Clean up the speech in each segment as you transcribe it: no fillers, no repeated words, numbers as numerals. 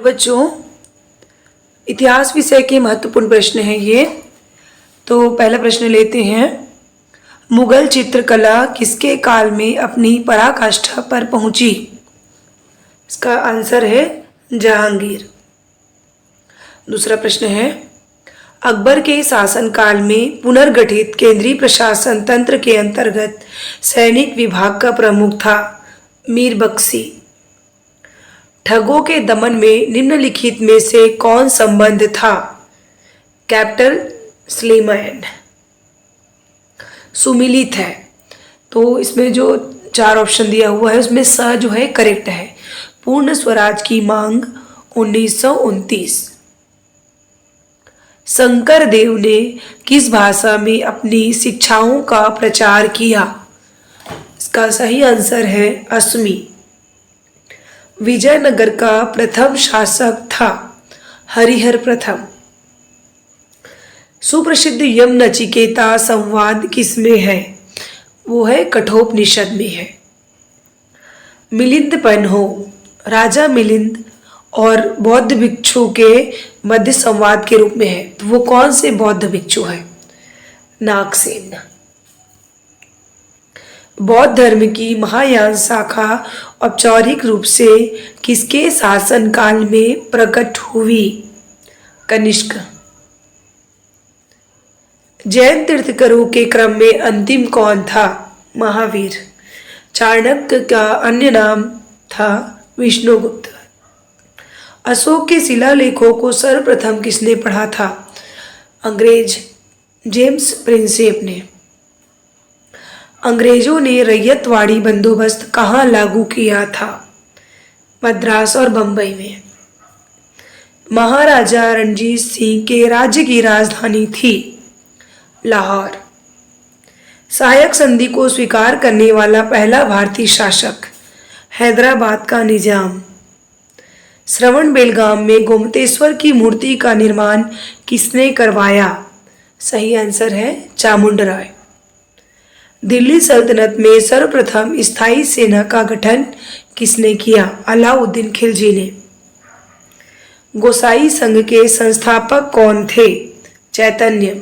बच्चों, इतिहास विषय के महत्वपूर्ण प्रश्न हैं ये। तो पहला प्रश्न लेते हैं। मुगल चित्रकला किसके काल में अपनी पराकाष्ठा पर पहुंची? इसका आंसर है जहांगीर। दूसरा प्रश्न है, अकबर के शासनकाल में पुनर्गठित केंद्रीय प्रशासन तंत्र के अंतर्गत सैनिक विभाग का प्रमुख था मीर बख्शी। ठगों के दमन में निम्नलिखित में से कौन संबंध था? कैपिटल स्लीमैन सुमिलित है। तो इसमें जो 4 ऑप्शन दिया हुआ है उसमें स जो है करेक्ट है। पूर्ण स्वराज की मांग 1929। शंकर देव ने किस भाषा में अपनी शिक्षाओं का प्रचार किया? इसका सही आंसर है असमी। विजयनगर का प्रथम शासक था हरिहर प्रथम। सुप्रसिद्ध यम नचिकेता संवाद किसमें है? वो है कठोपनिषद में है। मिलिंद हो राजा मिलिंद और बौद्ध भिक्षु के मध्य संवाद के रूप में है। तो वो कौन से बौद्ध भिक्षु है? नागसेन। बौद्ध धर्म की महायान शाखा औपचारिक रूप से किसके शासनकाल में प्रकट हुई? कनिष्क। जैन तीर्थंकरों के क्रम में अंतिम कौन था? महावीर। चाणक्य का अन्य नाम था विष्णुगुप्त। अशोक के शिलालेखों को सर्वप्रथम किसने पढ़ा था? अंग्रेज जेम्स प्रिंसेप ने। अंग्रेजों ने रैयतवाड़ी बंदोबस्त कहाँ लागू किया था? मद्रास और बंबई में। महाराजा रणजीत सिंह के राज्य की राजधानी थी लाहौर। सहायक संधि को स्वीकार करने वाला पहला भारतीय शासक? हैदराबाद का निजाम। श्रवण बेलगाम में गोमतेश्वर की मूर्ति का निर्माण किसने करवाया? सही आंसर है चामुंडराय। दिल्ली सल्तनत में सर्वप्रथम स्थायी सेना का गठन किसने किया? अलाउद्दीन खिलजी ने। गोसाई संघ के संस्थापक कौन थे? चैतन्य।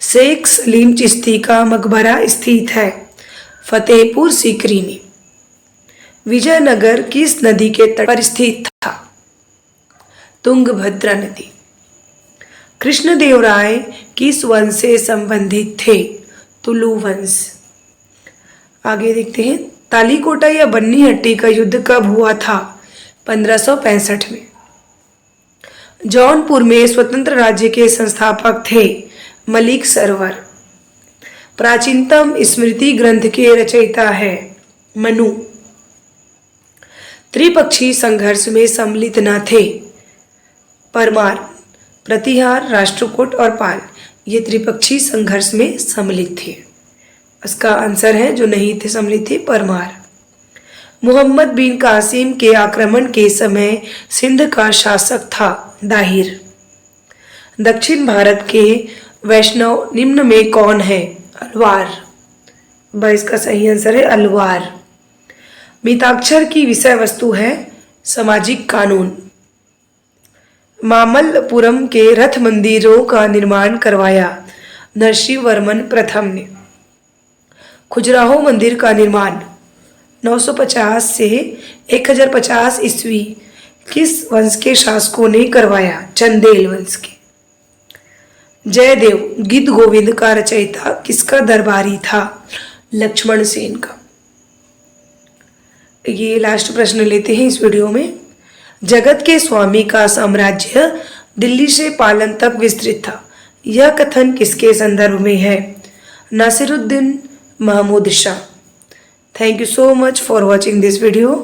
शेख सलीम चिश्ती का मकबरा स्थित है फतेहपुर सीकरी में। विजयनगर किस नदी के तट पर स्थित था? तुंगभद्रा नदी। कृष्णदेवराय किस वंश से संबंधित थे? तुलु वंश। आगे देखते हैं। तालीकोटा या बन्नीहट्टी का युद्ध कब हुआ था? 1565 में। जौनपुर में स्वतंत्र राज्य के संस्थापक थे मलिक सरवर। प्राचीनतम स्मृति ग्रंथ के रचयिता है मनु। त्रिपक्षीय संघर्ष में सम्मिलित न थे? परमार, प्रतिहार, राष्ट्रकूट और पाल। ये त्रिपक्षीय संघर्ष में सम्मिलित थे। इसका आंसर है जो नहीं थे सम्मिलित थे परमार। मोहम्मद बिन कासिम के आक्रमण के समय सिंध का शासक था दाहिर। दक्षिण भारत के वैष्णव निम्न में कौन है? अलवार। इसका सही आंसर है अलवार। मिताक्षर की विषय वस्तु है सामाजिक कानून। मामल्लपुरम के रथ मंदिरों का निर्माण करवाया नरसिंह वर्मन प्रथम ने। खजुराहो मंदिर का निर्माण 950 से 1050 ईस्वी किस वंश के शासकों ने करवाया? चंदेल वंश के। जयदेव गीत गोविंद का रचयिता किसका दरबारी था? लक्ष्मण सेन का। ये लास्ट प्रश्न लेते हैं इस वीडियो में। जगत के स्वामी का साम्राज्य दिल्ली से पालन तक विस्तृत था। यह कथन किसके संदर्भ में है? Nasiruddin Mahmud Shah. Thank you so much for watching this video.